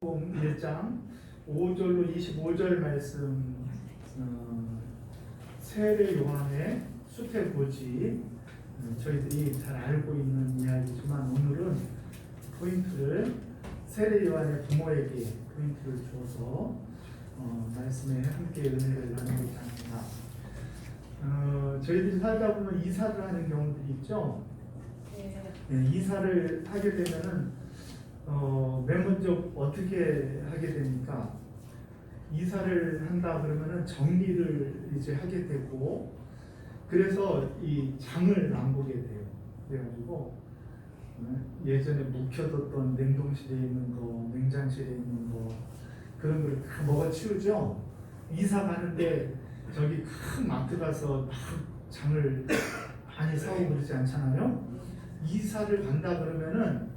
1장 5절로 25절 말씀, 세례 요한의 수태고지, 저희들이 잘 알고 있는 이야기지만 오늘은 포인트를 세례 요한의 부모에게 포인트를 주어서 말씀에 함께 은혜를 나누고자 합니다. 저희들이 살다 보면 이사를 하는 경우들이 있죠. 네, 이사를 하게 되면은 맨 먼저 어떻게 하게 되니까, 이사를 한다 그러면은 정리를 이제 하게 되고, 그래서 이 장을 놔보게 돼요. 그래가지고 예전에 묵혀뒀던 냉동실에 있는 거, 냉장실에 있는 거, 그런 걸 다 먹어치우죠. 이사 가는데 저기 큰 마트 가서 막 장을 많이 사오고 그러지 않잖아요. 이사를 간다 그러면은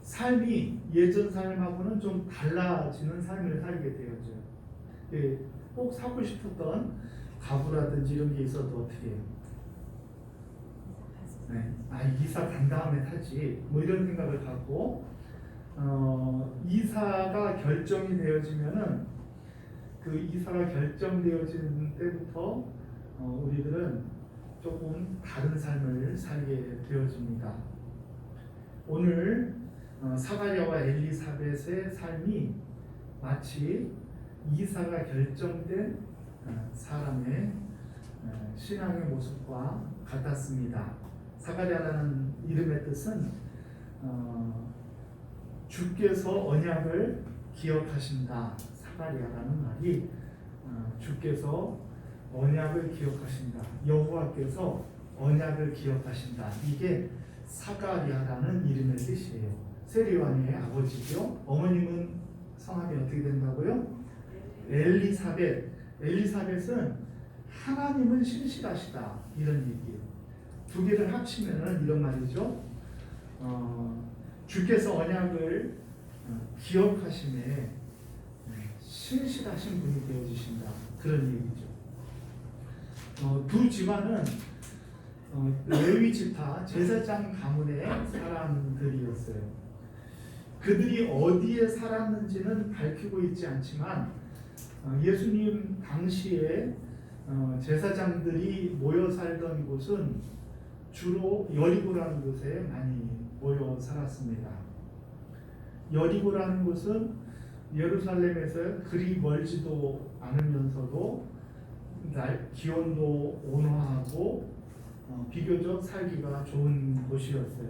삶이 예전 삶하고는 좀 달라지는 삶을 살게 되었죠. 꼭 사고 싶었던 가구라든지 이런 게 있어도 어떻게 해요? 이사 간 다음에 사지, 뭐 이런 생각을 갖고, 이사가 결정이 되어지면은 그 이사가 결정되어지는 때부터 우리들은 조금 다른 삶을 살게 되어집니다. 오늘 사가랴와 엘리사벳의 삶이 마치 이사가 결정된 사람의 신앙의 모습과 같았습니다. 사가랴라는 이름의 뜻은 주께서 언약을 기억하신다. 사가랴라는 말이 주께서 언약을 기억하신다, 여호와께서 언약을 기억하신다, 이게 사가랴라는 이름의 뜻이에요. 세례 요한의 아버지죠. 어머님은 성함이 어떻게 된다고요? 엘리사벳. 엘리사벳은 하나님은 신실하시다, 이런 얘기예요. 두 개를 합치면은 이런 말이죠. 주께서 언약을 기억하심에 신실하신 분이 되어주신다, 그런 얘기죠. 두 집안은 레위 지파 제사장 가문의 사람들이었어요. 그들이 어디에 살았는지는 밝히고 있지 않지만 예수님 당시에 제사장들이 모여 살던 곳은 주로 여리고라는 곳에 많이 모여 살았습니다. 여리고라는 곳은 예루살렘에서 그리 멀지도 않으면서도 기온도 온화하고 비교적 살기가 좋은 곳이었어요.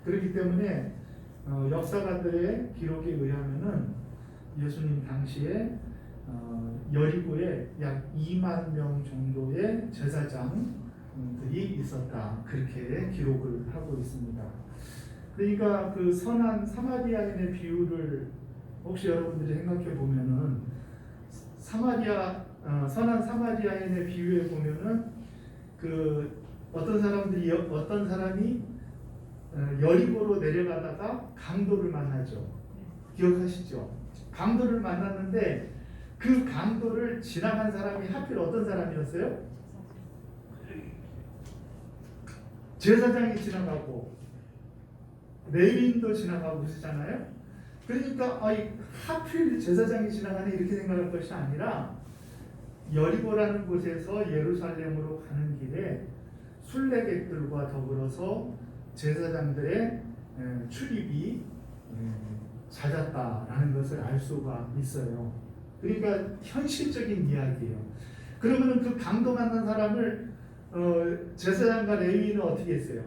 그렇기 때문에 역사가들의 기록에 의하면은 예수님 당시에 여리고에 약 2만 명 정도의 제사장들이 있었다, 그렇게 기록을 하고 있습니다. 그러니까 그 선한 사마리아인의 비유를 혹시 여러분들이 생각해 보면은 선한 사마리아인의 비유에 보면은 어떤 사람이 여리고로 내려가다가 강도를 만나죠. 기억하시죠? 강도를 만났는데 그 강도를 지나간 사람이 하필 어떤 사람이었어요? 제사장이 지나가고 레위인도 지나가고 그러잖아요. 그러니까 하필 제사장이 지나가네, 이렇게 생각할 것이 아니라 여리고라는 곳에서 예루살렘으로 가는 길에 순례객들과 더불어서 제사장들의 출입이 잦았다라는 것을 알 수가 있어요. 그러니까 현실적인 이야기예요. 그러면 그 강도 만난 사람을 제사장과 레위인은 어떻게 했어요?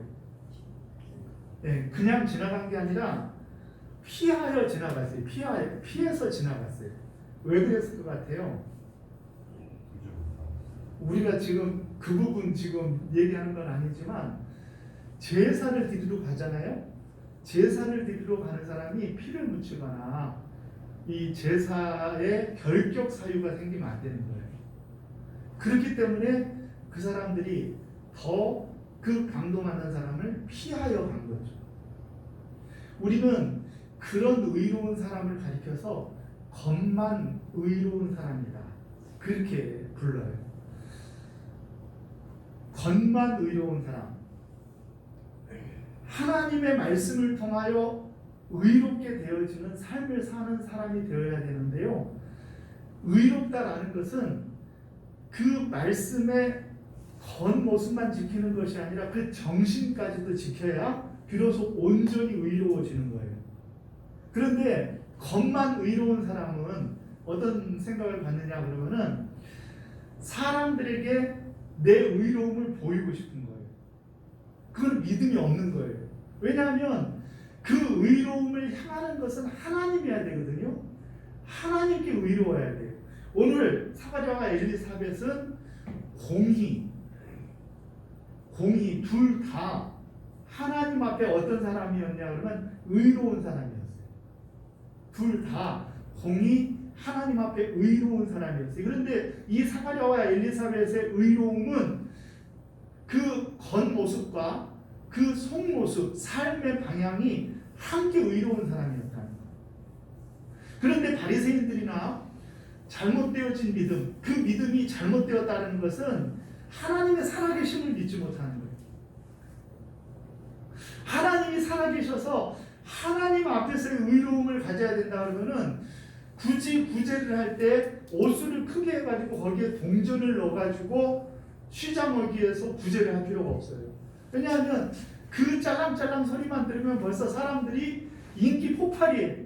그냥 지나간 게 아니라 피하여 지나갔어요. 피해서 지나갔어요. 왜 그랬을 것 같아요? 우리가 지금 그 부분 지금 얘기하는 건 아니지만 제사를 드리러 가잖아요. 제사를 드리러 가는 사람이 피를 묻히거나 이 제사에 결격 사유가 생기면 안 되는 거예요. 그렇기 때문에 그 사람들이 더 그 강도 만난 사람을 피하여 간 거죠. 우리는 그런 의로운 사람을 가리켜서 겉만 의로운 사람이다, 그렇게 불러요. 겉만 의로운 사람, 하나님의 말씀을 통하여 의롭게 되어지는 삶을 사는 사람이 되어야 되는데요. 의롭다라는 것은 그 말씀의 겉모습만 지키는 것이 아니라 그 정신까지도 지켜야 비로소 온전히 의로워지는 거예요. 그런데 겉만 의로운 사람은 어떤 생각을 갖느냐 그러면은 사람들에게 내 의로움을 보이고 싶은 거예요. 그건 믿음이 없는 거예요. 왜냐하면 그 의로움을 향하는 것은 하나님이어야 되거든요. 하나님께 의로워야 돼요. 오늘 사가랴와 엘리사벳은 공의 둘 다 하나님 앞에 어떤 사람이었냐 그러면 의로운 사람이었어요. 둘 다 공의 하나님 앞에 의로운 사람이었어요. 그런데 이 사가랴와 엘리사벳의 의로움은 그 겉모습과 그 속모습, 삶의 방향이 함께 의로운 사람이었다는 거예요. 그런데 바리새인들이나 잘못되어진 믿음, 그 믿음이 잘못되었다는 것은 하나님의 살아계심을 믿지 못하는 거예요. 하나님이 살아계셔서 하나님 앞에서의 의로움을 가져야 된다 그러면은 굳이 구제를 할 때 옷수를 크게 해가지고 거기에 동전을 넣어가지고 쉬자 먹이에서 구제를 할 필요가 없어요. 왜냐하면 그 짤랑짤랑 소리만 들으면 벌써 사람들이 인기 폭발이에요.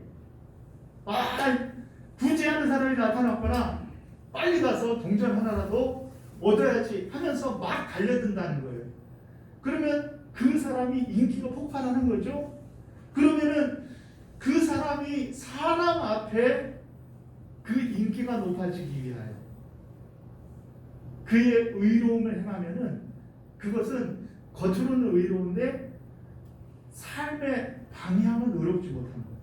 구제하는 사람이 나타났거나 빨리 가서 동전 하나라도 얻어야지 하면서 막 달려든다는 거예요. 그러면 그 사람이 인기가 폭발하는 거죠. 그러면은 그 사람이 사람 앞에 그 인기가 높아지기 위하여 그의 의로움을 행하면은 그것은 겉으로는 의로운데 삶의 방향은 의롭지 못한 거예요.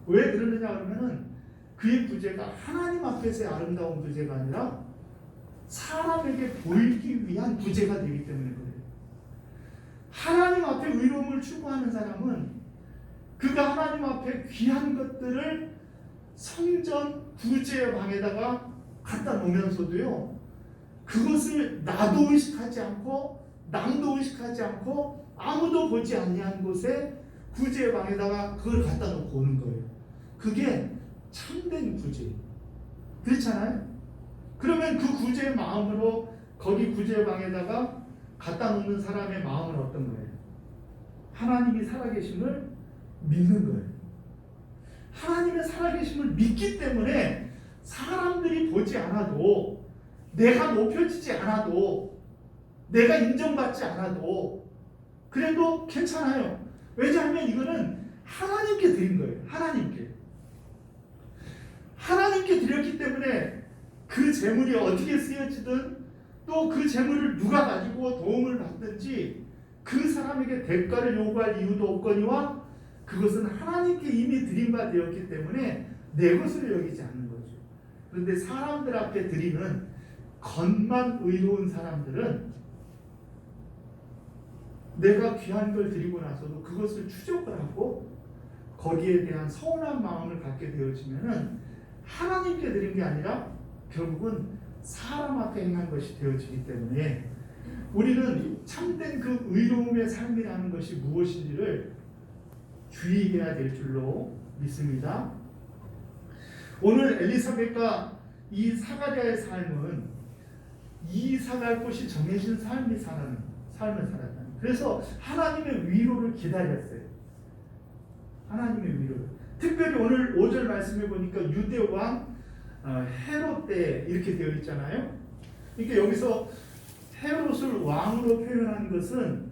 왜 그러느냐 하면은 그의 구제가 하나님 앞에서의 아름다운 구제가 아니라 사람에게 보이기 위한 구제가 되기 때문에 그래요. 하나님 앞에 의로움을 추구하는 사람은 그가 하나님 앞에 귀한 것들을 성전 구제의 방에다가 갖다 놓으면서도요, 그것을 나도 의식하지 않고 남도 의식하지 않고 아무도 보지 아니한 곳에 구제의 방에다가 그걸 갖다 놓고 오는 거예요. 그게 참된 구제. 그렇잖아요. 그러면 그 구제의 마음으로 거기 구제의 방에다가 갖다 놓는 사람의 마음은 어떤 거예요? 하나님이 살아계심을 믿는 거예요. 하나님의 살아계심을 믿기 때문에 사람들이 보지 않아도, 내가 높여지지 않아도, 내가 인정받지 않아도 그래도 괜찮아요. 왜냐하면 이거는 하나님께 드린 거예요. 하나님께 드렸기 때문에 그 재물이 어떻게 쓰여지든 또 그 재물을 누가 가지고 도움을 받든지 그 사람에게 대가를 요구할 이유도 없거니와 그것은 하나님께 이미 드린 바 되었기 때문에 내 것으로 여기지 않는 거죠. 그런데 사람들 앞에 드리는 겉만 의로운 사람들은 내가 귀한 걸 드리고 나서도 그것을 추적을 하고 거기에 대한 서운한 마음을 갖게 되어지면은 하나님께 드린 게 아니라 결국은 사람 앞에 행한 것이 되어지기 때문에 우리는 참된 그 의로움의 삶이라는 것이 무엇인지를 주의해야 될 줄로 믿습니다. 오늘 엘리사벳과 이 사가랴의 삶은 이사갈 곳이 정해진 삶을 살았다. 그래서 하나님의 위로를 기다렸어요. 하나님의 위로를. 특별히 오늘 5절 말씀해 보니까 유대왕 헤롯 때 이렇게 되어 있잖아요. 그러니까 여기서 헤롯을 왕으로 표현한 것은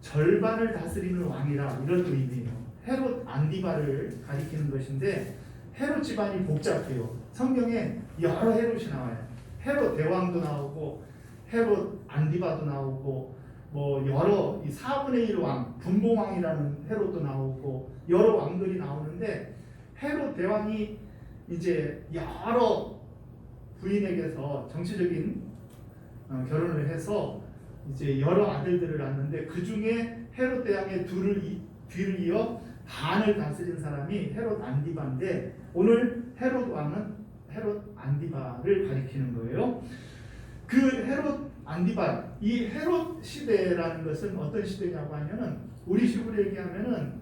절반을 다스리는 왕이라 이런 의미예요. 헤롯 안디바를 가리키는 것인데 헤롯 집안이 복잡해요. 성경에 여러 헤롯이 나와요. 헤롯 대왕도 나오고 헤롯 안디바도 나오고 뭐 여러 이 4분의 1 왕, 분봉왕이라는 헤롯도 나오고 여러 왕들이 나오는데 헤롯 대왕이 이제 여러 부인에게서 정치적인 결혼을 해서 이제 여러 아들들을 낳는데 그 중에 헤롯 대왕의 뒤를 이어 반을 다스린 사람이 헤롯 안디바인데 오늘 헤롯 왕은 헤롯 안디바를 가리키는 거예요. 그 헤롯 안디바, 이 헤롯 시대라는 것은 어떤 시대냐고 하면은 우리 식으로 얘기하면은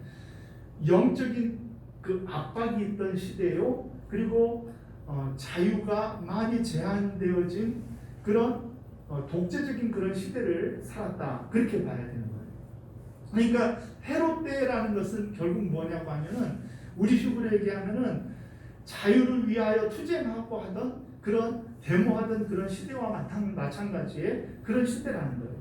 영적인 그 압박이 있던 시대요. 그리고 자유가 많이 제한되어진 그런 독재적인 그런 시대를 살았다. 그렇게 봐야 되는 거예요. 그러니까 헤롯 때라는 것은 결국 뭐냐고 하면은 우리 식으로 얘기하면은 자유를 위하여 투쟁하고 하던 그런 데모하던 그런 시대와 마찬가지의 그런 시대라는 거예요.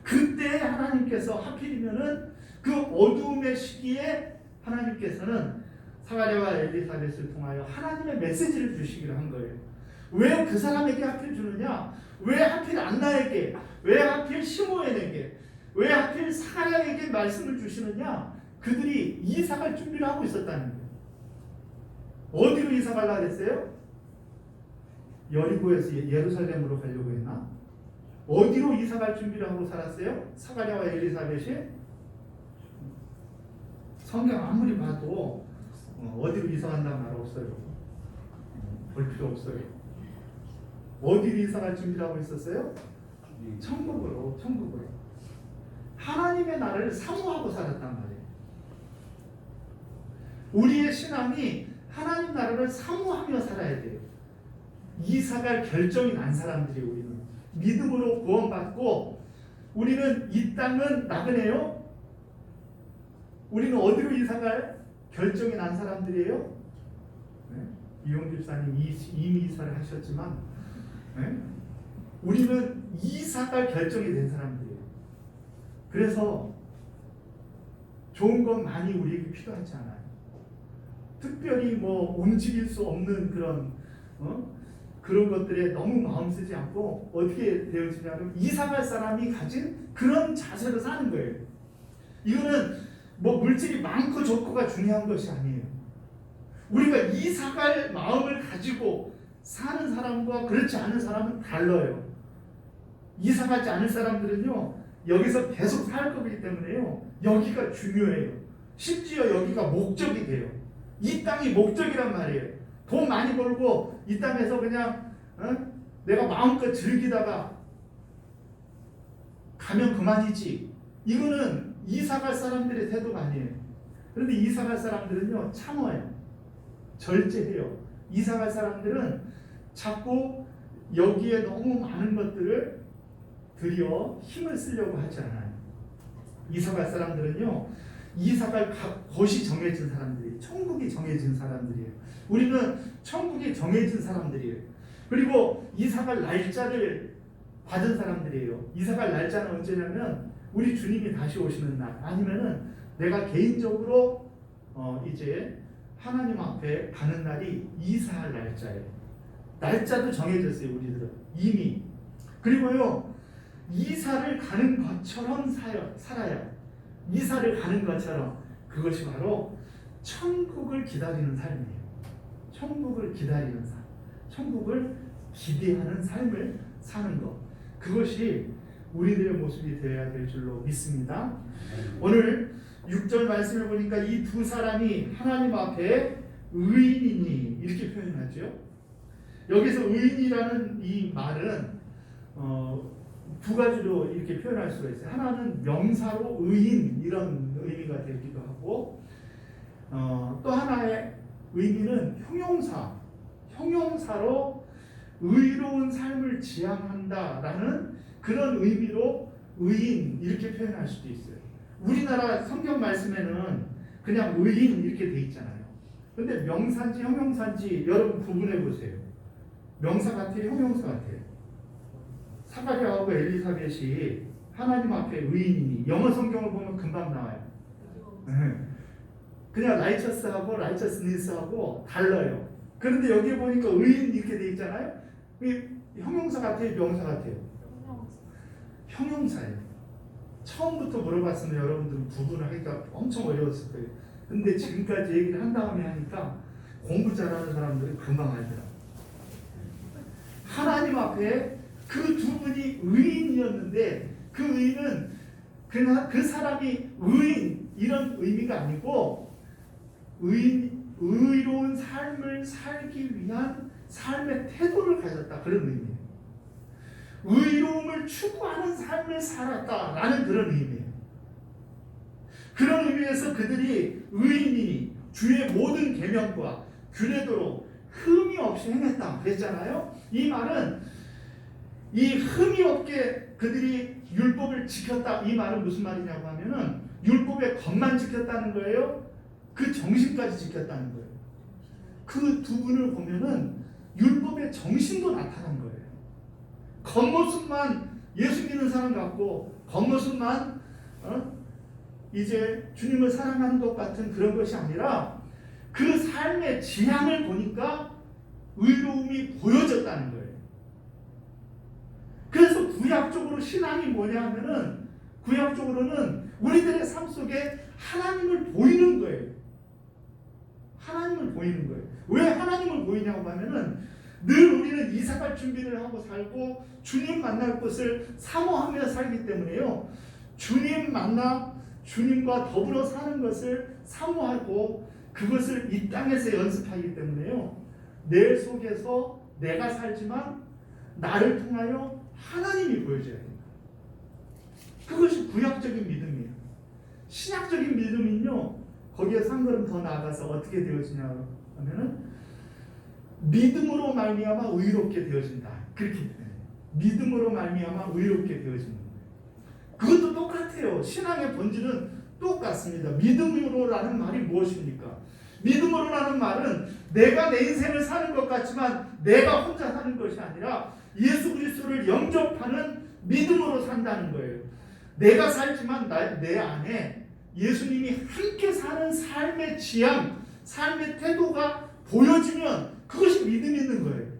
그때 하나님께서 하필이면은 그 어두움의 시기에 하나님께서는 사가랴와 엘리사벳을 통하여 하나님의 메시지를 주시기로 한 거예요. 왜 그 사람에게 하필 주느냐? 왜 하필 안나에게? 왜 하필 시므온에게? 왜 하필 사가랴에게 말씀을 주시느냐? 그들이 이사 갈 준비를 하고 있었다는 거예요. 어디로 이사 가려고 했어요? 여리고에서 예루살렘으로 가려고 했나? 어디로 이사 갈 준비를 하고 살았어요? 사가랴와 엘리사벳이? 성경 아무리 봐도 어디로 이사 간다는 말 없어요. 볼 필요 없어요. 어디로 이사 갈 준비를 하고 있었어요? 천국으로. 하나님의 나라를 사모하고 살았단 말이에요. 우리의 신앙이 하나님 나라를 사모하며 살아야 돼요. 이사갈 결정이 난 사람들이 우리는 믿음으로 구원받고 우리는 이 땅은 나그네요. 우리는 어디로 이사갈 결정이 난 사람들이에요. 네? 이용 집사님 이미 이사를 하셨지만 네? 우리는 이사갈 결정이 된 사람들이에요. 그래서 좋은 건 많이 우리에게 필요하지 않아요. 특별히 뭐 움직일 수 없는 그런 것들에 너무 마음 쓰지 않고 어떻게 되어지냐면 이사갈 사람이 가진 그런 자세로 사는 거예요. 이거는 뭐 물질이 많고 적고가 중요한 것이 아니에요. 우리가 이사갈 마음을 가지고 사는 사람과 그렇지 않은 사람은 달라요. 이사가지 않을 사람들은요 여기서 계속 살 거기 때문에요 여기가 중요해요. 심지어 여기가 목적이 돼요. 이 땅이 목적이란 말이에요. 돈 많이 벌고 이 땅에서 그냥 내가 마음껏 즐기다가 가면 그만이지. 이거는 이사갈 사람들의 태도가 아니에요. 그런데 이사갈 사람들은요 참아요. 절제해요. 이사갈 사람들은 자꾸 여기에 너무 많은 것들을 들여 힘을 쓰려고 하지 않아요. 이사갈 사람들은요 이사갈 곳이 정해진 사람들이에요. 천국이 정해진 사람들이에요. 우리는 천국이 정해진 사람들이에요. 그리고 이사갈 날짜를 받은 사람들이에요. 이사갈 날짜는 언제냐면 우리 주님이 다시 오시는 날 아니면은 내가 개인적으로 이제 하나님 앞에 가는 날이 이사할 날짜예요. 날짜도 정해졌어요. 우리들은 이미. 그리고요 이사를 가는 것처럼 살아요. 이사를 가는 것처럼. 그것이 바로 천국을 기다리는 삶이에요. 천국을 기다리는 삶. 천국을 기대하는 삶을 사는 것. 그것이 우리들의 모습이 되어야 될 줄로 믿습니다. 오늘 6절 말씀을 보니까 이 두 사람이 하나님 앞에 의인이니 이렇게 표현하죠. 여기서 의인이라는 이 말은 두 가지로 이렇게 표현할 수가 있어요. 하나는 명사로 의인 이런 의미가 되기도 하고 또 하나의 의미는 형용사로 의로운 삶을 지향한다라는 그런 의미로 의인 이렇게 표현할 수도 있어요. 우리나라 성경 말씀에는 그냥 의인 이렇게 돼 있잖아요. 근데 명사인지 형용사인지 여러분 구분해 보세요. 명사 같아요? 형용사 같아요? 사가랴하고 엘리사벳이 하나님 앞에 의인이니 영어 성경을 보면 금방 나와요. 그냥 라이처스하고 라이처스니스하고 달라요. 그런데 여기 보니까 의인 이렇게 돼 있잖아요. 형용사 같아요? 명사 같아요? 형용사예요. 처음부터 물어봤으면 여러분들은 구분을 하기가 엄청 어려웠을 거예요. 근데 지금까지 얘기를 한 다음에 하니까 공부 잘하는 사람들은 금방 알더라고요. 하나님 앞에 그 두 분이 의인이었는데 그 의인은 그 사람이 의인 이런 의미가 아니고 의로운 삶을 살기 위한 삶의 태도를 가졌다 그런 의미예요. 의로움을 추구하는 삶을 살았다라는 그런 의미예요. 그런 의미에서 그들이 의인이 주의 모든 계명과 규례대로 흠이 없이 행했다 그랬잖아요. 이 말은 이 흠이 없게 그들이 율법을 지켰다, 이 말은 무슨 말이냐고 하면은 율법의 겉만 지켰다는 거예요? 그 정신까지 지켰다는 거예요. 그 두 분을 보면은 율법의 정신도 나타난 거예요. 겉모습만 예수 믿는 사람 같고 겉모습만 이제 주님을 사랑하는 것 같은 그런 것이 아니라 그 삶의 지향을 보니까 의로움이 보여졌다는 거예요. 그래서 구약적으로 신앙이 뭐냐 하면은 구약적으로는 우리들의 삶 속에 하나님을 보이는 거예요. 하나님을 보이는 거예요. 왜 하나님을 보이냐고 하면은 늘 우리는 이사갈 준비를 하고 살고 주님 만날 것을 사모하며 살기 때문에요. 주님 만나 주님과 더불어 사는 것을 사모하고 그것을 이 땅에서 연습하기 때문에요. 내 속에서 내가 살지만 나를 통하여 하나님이 보여줘야 됩니다. 그것이 구약적인 믿음이에요. 신약적인 믿음은요, 거기에서 한 걸음 더 나아가서 어떻게 되어지냐 하면은 믿음으로 말미암아 의롭게 되어진다. 그렇게 돼요. 믿음으로 말미암아 의롭게 되어지는 거예요. 그것도 똑같아요. 신앙의 본질은 똑같습니다. 믿음으로라는 말이 무엇입니까? 믿음으로라는 말은 내가 내 인생을 사는 것 같지만 내가 혼자 사는 것이 아니라 예수 그리스도를 영접하는 믿음으로 산다는 거예요. 내가 살지만 내 안에 예수님이 함께 사는 삶의 지향, 삶의 태도가 보여지면 그것이 믿음이 있는 거예요.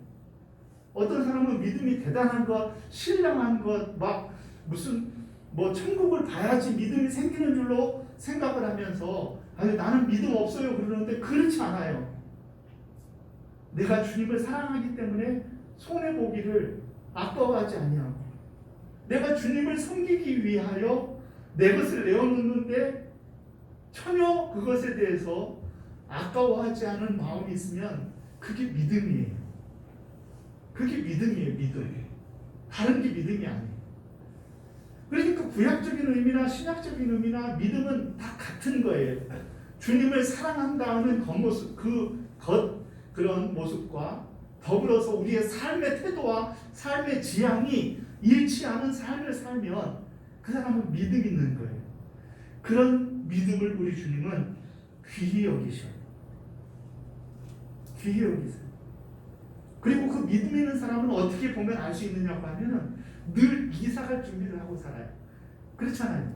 어떤 사람은 믿음이 대단한 것, 신령한 것, 막 무슨 천국을 봐야지 믿음이 생기는 줄로 생각을 하면서 아니 나는 믿음 없어요 그러는데 그렇지 않아요. 내가 주님을 사랑하기 때문에 손해보기를 아까워하지 아니하고 내가 주님을 섬기기 위하여 내 것을 내어놓는데 전혀 그것에 대해서 아까워하지 않은 마음이 있으면 그게 믿음이에요. 그게 믿음이에요. 믿음. 다른 게 믿음이 아니에요. 그러니까 구약적인 의미나 신약적인 의미나 믿음은 다 같은 거예요. 주님을 사랑한다는 겉모습, 그런 모습과 더불어서 우리의 삶의 태도와 삶의 지향이 일치하는 삶을 살면 그 사람은 믿음이 있는 거예요. 그런 믿음을 우리 주님은 귀히 여기셔요. 귀히 여기세요. 그리고 그 믿음 있는 사람은 어떻게 보면 알 수 있느냐고 하면은 늘 이사갈 준비를 하고 살아요. 그렇잖아요.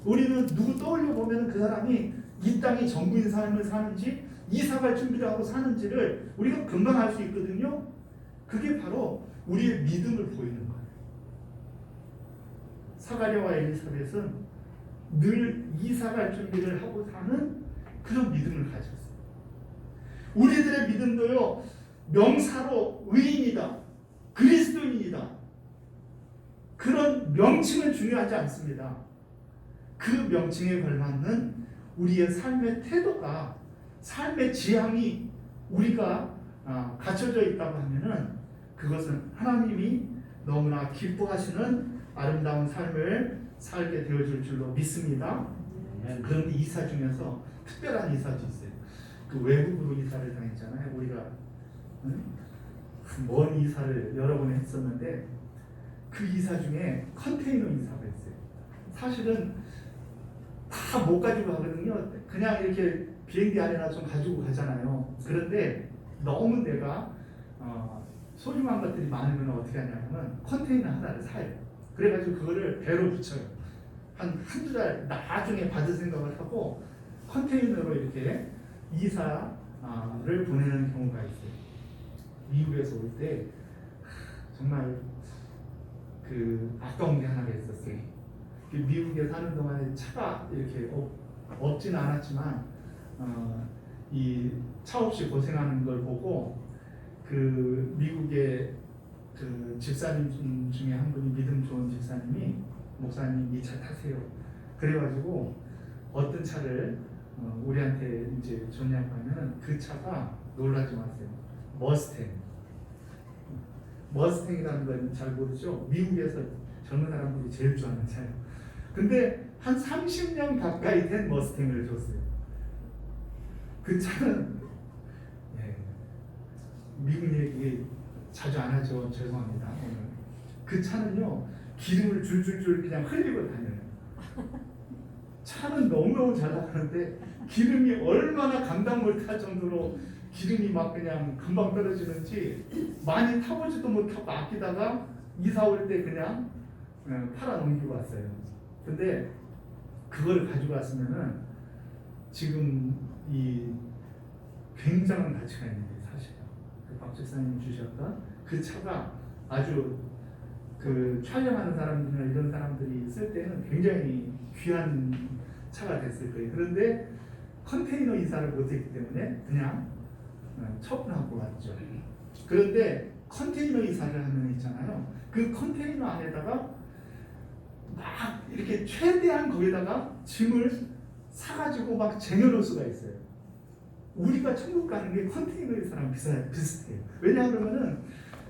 우리는 누구 떠올려 보면 그 사람이 이 땅이 전부인 삶을 사는지 이사갈 준비를 하고 사는지를 우리가 금방 알 수 있거든요. 그게 바로 우리의 믿음을 보이는 거예요. 사가랴와 엘리사벳은 늘 이사갈 준비를 하고 사는 그런 믿음을 가졌어요. 우리들의 믿음도요, 명사로 의인이다, 그리스도인이다, 그런 명칭은 중요하지 않습니다. 그 명칭에 걸맞는 우리의 삶의 태도가, 삶의 지향이 우리가 갖춰져 있다고 하면은 그것은 하나님이 너무나 기뻐하시는 아름다운 삶을 살게 되어줄 줄로 믿습니다. 그런데 이사 중에서 특별한 이사도 있어요. 그 외국으로 이사를 당했잖아요. 우리가 먼 이사를 여러 번 했었는데 그 이사 중에 컨테이너 이사가 있어요. 사실은 다 못 가지고 가거든요. 그냥 이렇게 비행기 안에나 좀 가지고 가잖아요. 그런데 너무 내가 소중한 것들이 많으면 어떻게 하냐면 컨테이너 하나를 사요. 그래가지고 그거를 배로 붙여요. 한두 달 나중에 받을 생각을 하고 컨테이너로 이렇게 이사를 보내는 경우가 있어요. 미국에서 올 때 정말 아까운 게 하나가 있었어요. 미국에 사는 동안에 차가 이렇게 없지는 않았지만 이 차 없이 고생하는 걸 보고 그 미국의 그 집사님 중에 한 분이 믿음 좋은 집사님이 목사님 이 차 타세요. 그래가지고 어떤 차를 우리한테 이제 줬냐고 하면 그 차가 놀라지 마세요. 머스탱이라는 건 잘 모르죠. 미국에서 젊은 사람들이 제일 좋아하는 차예요. 근데 한 30년 가까이 된 머스탱을 줬어요. 그 차는 미국 얘기 자주 안 하죠. 죄송합니다. 오늘. 그 차는요 기름을 줄줄줄 그냥 흘리고 다녀요. 차는 너무너무 잘 나가는데 기름이 얼마나 감당 못할 정도로 기름이 막 그냥 금방 떨어지는지 많이 타보지도 못하고 아끼다가 이사 올 때 그냥 팔아 넘기고 왔어요. 근데 그걸 가지고 왔으면은 지금 이 굉장한 가치가 있는 게 사실이에요. 그 박 집사님 주셨던 그 차가 아주 그 촬영하는 사람들이나 이런 사람들이 쓸 때는 굉장히 귀한 차가 됐을 거예요. 그런데 컨테이너 이사를 못했기 때문에 그냥 처분하고 왔죠. 그런데 컨테이너 이사를 하면 있잖아요. 그 컨테이너 안에다가 막 이렇게 최대한 거기다가 짐을 사가지고 막 쟁여놓을 수가 있어요. 우리가 천국 가는 게 컨테이너 이사랑 비슷해요. 왜냐하면은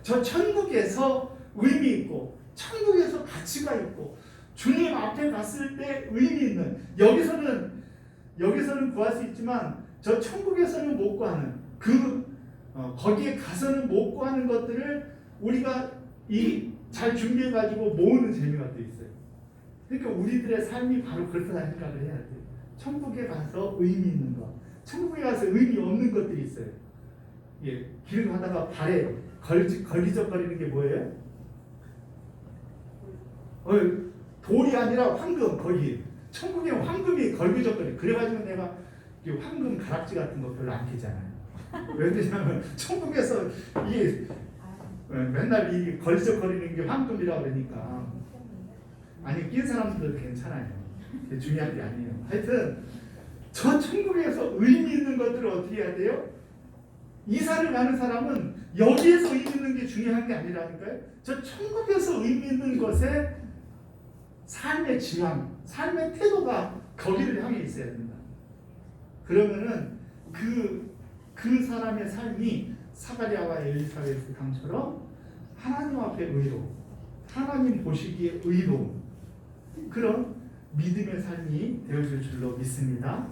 저 천국에서 의미 있고 천국에서 가치가 있고 주님 앞에 갔을 때 의미 있는 여기서는 구할 수 있지만 저 천국에서는 못 구하는 거기에 가서는 못 구하는 것들을 우리가 잘 준비해 가지고 모으는 재미가 또 있어요. 그러니까 우리들의 삶이 바로 그렇다는 생각을 해야 돼요. 천국에 가서 의미 있는 것, 천국에 가서 의미 없는 것들이 있어요. 길 가다가 발에 걸기적거리는 게 뭐예요? 돌이 아니라 황금. 거기 천국에 황금이 걸기적거리. 그래가지고 내가 황금 가락지 같은 거 별로 안 끼잖아요. 왜 그러냐면 천국에서 이게 맨날 이 걸기적거리는 게 황금이라고 그러니까. 아니 낀 사람들도 괜찮아요. 중요한 게 아니에요. 하여튼 저 천국에서 의미 있는 것들을 어떻게 해야 돼요? 이사를 가는 사람은 여기에서 의미 있는 게 중요한 게 아니라니까요. 저 천국에서 의미 있는 것에 삶의 지향, 삶의 태도가 거기를 향해 있어야 된다. 그러면은 그 사람의 삶이 사가랴와 엘리사벳의 강처럼 하나님 앞에 의로, 하나님 보시기에 의로운 그런 믿음의 삶이 되어질 줄로 믿습니다.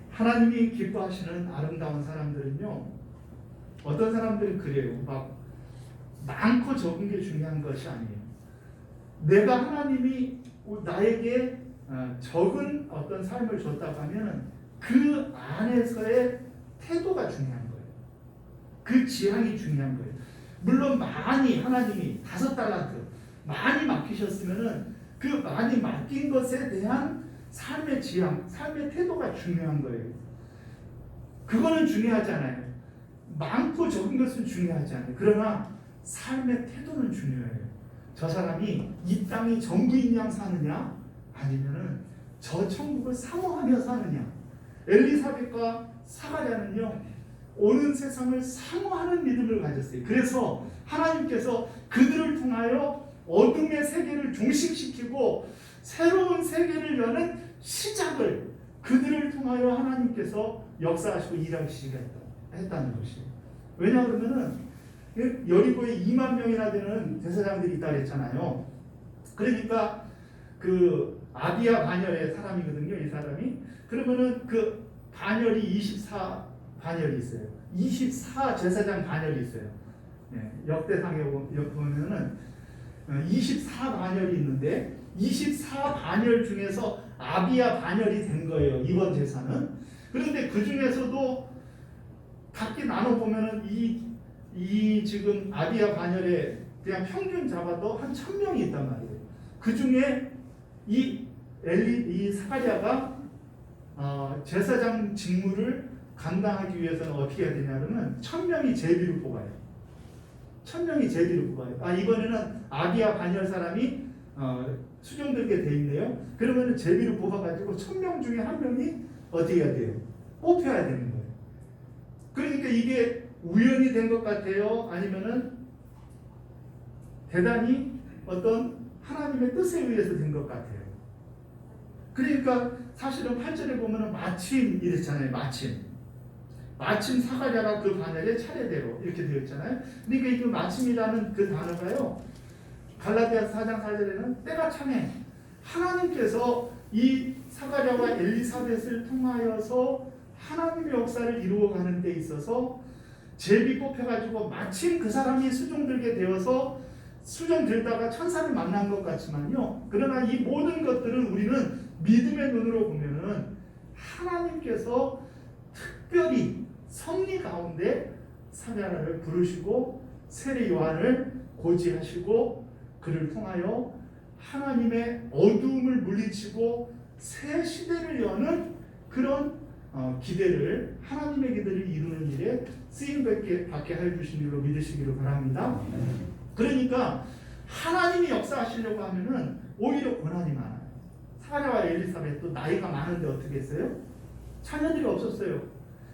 하나님이 기뻐하시는 아름다운 사람들은요, 어떤 사람들은 그래요. 막 많고 적은 게 중요한 것이 아니에요. 내가 하나님이 나에게 적은 어떤 삶을 줬다고 하면 그 안에서의 태도가 중요한 거예요. 그 지향이 중요한 거예요. 물론 많이 하나님이 5달란트 많이 맡기셨으면은 그 많이 맡긴 것에 대한 삶의 지향, 삶의 태도가 중요한 거예요. 그거는 중요하지 않아요. 많고 적은 것은 중요하지 않아요. 그러나 삶의 태도는 중요해요. 저 사람이 이 땅이 전부인 양 사느냐 아니면은 저 천국을 사모하며 사느냐. 엘리사벳과 사가랴는요 오는 세상을 사모하는 믿음을 가졌어요. 그래서 하나님께서 그들을 통하여 어둠의 세계를 종식시키고 새로운 세계를 여는 시작을 그들을 통하여 하나님께서 역사하시고 일하시겠다는 것이에요. 왜냐 그러면은 여리고에 2만 명이나 되는 제사장들이 있다 그랬잖아요. 그러니까 그 아비야 반열의 사람이거든요. 이 사람이. 그러면은 그 반열이 24 반열이 있어요. 24 제사장 반열이 있어요. 역대상에 보면은 24 반열이 있는데 24 반열 중에서 아비야 반열이 된 거예요. 이번 제사는. 그런데 그 중에서도 각기 나눠 보면은 이 지금 아비야 반열에 그냥 평균 잡아도 한 1000명이 있단 말이에요. 그 중에 이 사가랴가 제사장 직무를 감당하기 위해서는 어떻게 해야 되냐면 1000명이 제비를 뽑아요. 1000명이 제비를 뽑아요. 이번에는 아비야 반열 사람이 수정되게 돼 있네요. 그러면 제비를 뽑아가지고 1000명 중에 한 명이 어떻게 해야 돼요? 뽑혀야 되는 거예요. 그러니까 이게 우연이 된 것 같아요? 아니면은 대단히 어떤 하나님의 뜻에 의해서 된 것 같아요. 그러니까 사실은 8절에 보면은 마침 이랬잖아요. 마침 사가랴가 그 반열에 차례대로 이렇게 되어 있잖아요. 그러니까 이 마침이라는 그 단어가요. 갈라디아서 4장 4절에는 때가 차면 하나님께서 이 사가랴와 엘리사벳을 통하여서 하나님의 역사를 이루어가는 데 있어서 제비 뽑혀가지고 마침 그 사람이 수종들게 되어서 수종들다가 천사를 만난 것 같지만요. 그러나 이 모든 것들은 우리는 믿음의 눈으로 보면은 하나님께서 특별히 섭리 가운데 사가랴를 부르시고 세례 요한을 고지하시고 그를 통하여 하나님의 어두움을 물리치고 새 시대를 여는 그런 기대를 하나님의 기대를 이루는 일에 쓰임받게 해 주신 줄로 믿으시기를 바랍니다. 그러니까 하나님이 역사하시려고 하면은 오히려 고난이 많아요. 사가랴와 엘리사벳도 나이가 많은데 어떻게 했어요? 자녀들이 없었어요.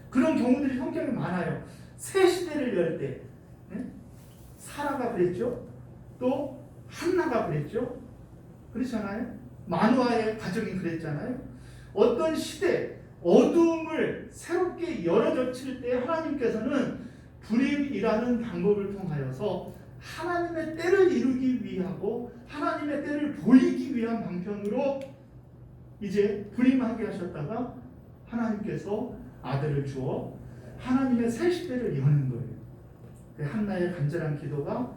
그런 경우들이 성경에 많아요. 새 시대를 열 때 사라가 그랬죠. 또 한나가 그랬죠. 그렇잖아요. 마누아의 가정이 그랬잖아요. 어떤 시대 어두움을 새롭게 열어젖힐 때 하나님께서는 불임이라는 방법을 통하여서 하나님의 때를 이루기 위하고 하나님의 때를 보이기 위한 방편으로 이제 불임하게 하셨다가 하나님께서 아들을 주어 하나님의 새 시대를 여는 거예요. 한나의 간절한 기도가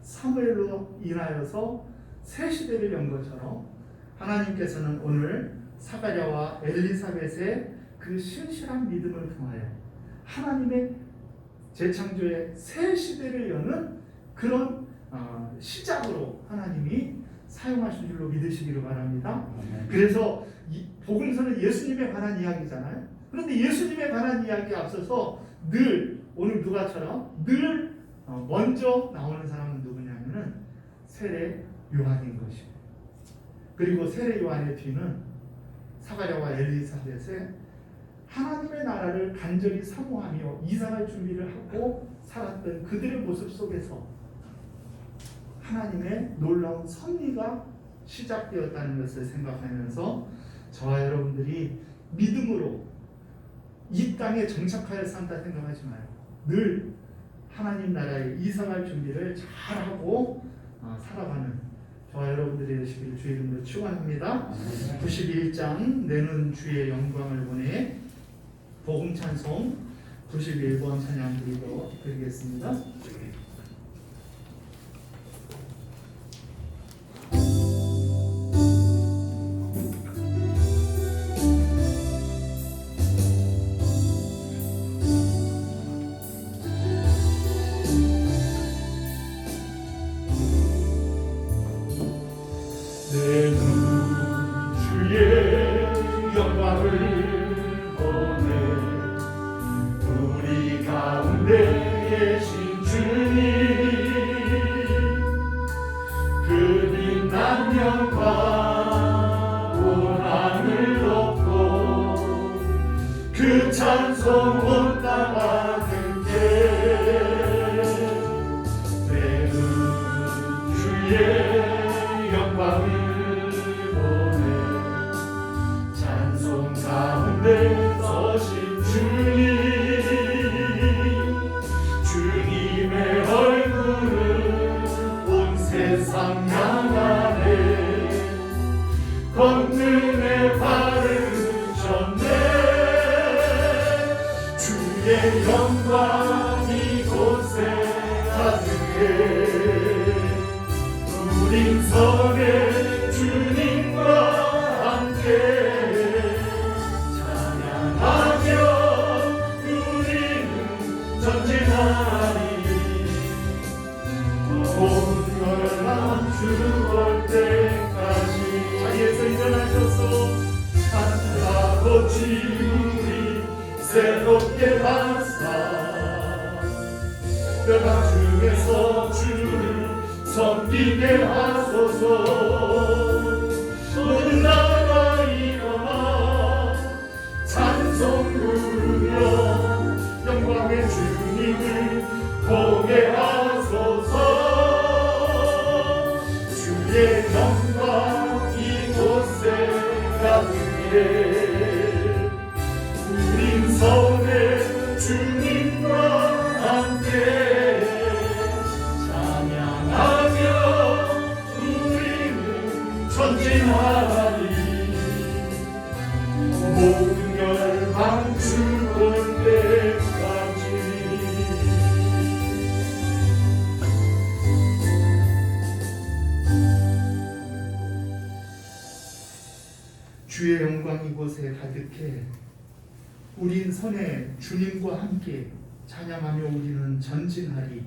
사무엘로 인하여서 새 시대를 연 것처럼 하나님께서는 오늘 사가랴와 엘리사벳의 그 신실한 믿음을 통하여 하나님의 재창조의 새 시대를 여는 그런 시작으로 하나님이 사용하신 줄로 믿으시기를 바랍니다. 그래서 이 복음서는 예수님에 관한 이야기잖아요. 그런데 예수님에 관한 이야기에 앞서서 늘 오늘 누가처럼 늘 먼저 나오는 사람은 누구냐면은 세례 요한인 것이고, 그리고 세례 요한의 뒤는 사가랴와 엘리사벳의 하나님의 나라를 간절히 사모하며 이사갈 준비를 하고 살았던 그들의 모습 속에서 하나님의 놀라운 섭리가 시작되었다는 것을 생각하면서 저와 여러분들이 믿음으로 이 땅에 정착하여 산다 생각하지 마요. 늘 하나님 나라에 이사갈 준비를 잘하고 살아가는 저와 여러분들이 되시기를 주의 이름으로 축원합니다. 91장 내는 주의 영광을 보내 복음 찬송 91번 찬양 드리겠습니다. 권능의 발을 셨네 주의 영광 이곳에 가득해 우린 성의 주님과 함께 찬양하며 우리는 전진하리 온 열방 주올 때까지 자리에서 일어나셔서 산다고 지우리 새롭게 반사 열방 중에서 주를 섬기게 하소서 모든 나라 일어나 찬송 부르며 영광의 주님을 보게 하소서 주의 영광 이곳에 가득해 우린 성의 주님과 함께 찬양하며 영광 이곳에 가득해 우린 선에 주님과 함께 찬양하며 우리는 전진하리.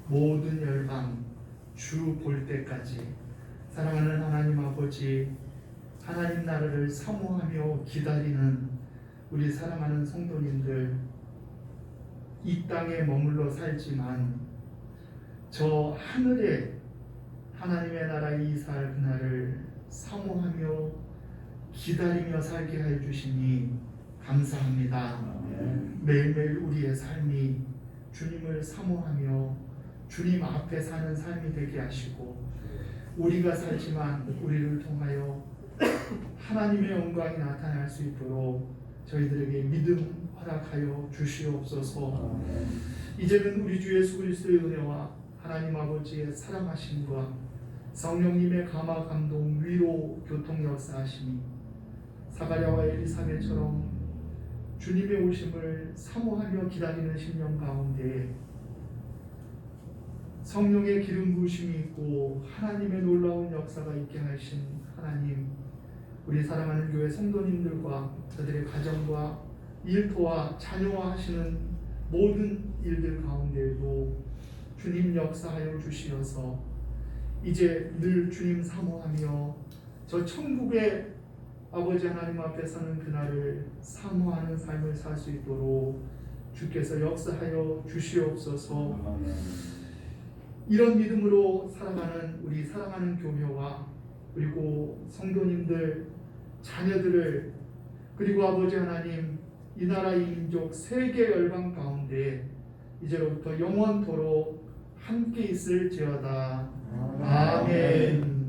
모든 열방 주 볼 때까지. 사랑하는 하나님 아버지, 하나님 나라를 사모하며 기다리는 우리 사랑하는 성도님들, 이 땅에 머물러 살지만 저 하늘에 하나님의 나라에 이사할 그날을 사모하며 기다리며 살게 해 주시니 감사합니다. 매일매일 우리의 삶이 주님을 사모하며 주님 앞에 사는 삶이 되게 하시고, 우리가 살지만 우리를 통하여 하나님의 영광이 나타날 수 있도록 저희들에게 믿음 허락하여 주시옵소서. 이제는 우리 주 예수 그리스도의 은혜와 하나님 아버지의 사랑하심과 성령님의 감화 감동 위로 교통 역사하심이 사가랴와 엘리사벳처럼 주님의 오심을 사모하며 기다리는 심령 가운데 성령의 기름 부으심이 있고 하나님의 놀라운 역사가 있게 하신 하나님, 우리 사랑하는 교회 성도님들과 그들의 가정과 일터와 자녀와 하시는 모든 일들 가운데에도 주님 역사하여 주시어서 이제 늘 주님 사모하며 저 천국의 아버지 하나님 앞에 서는 그날을 사모하는 삶을 살 수 있도록 주께서 역사하여 주시옵소서. 이런 믿음으로 살아가는 우리 사랑하는 교회와 그리고 성도님들, 자녀들을, 그리고 아버지 하나님 이 나라 이 민족 세계 열방 가운데 이제로부터 영원토록 함께 있을지어다. 아멘.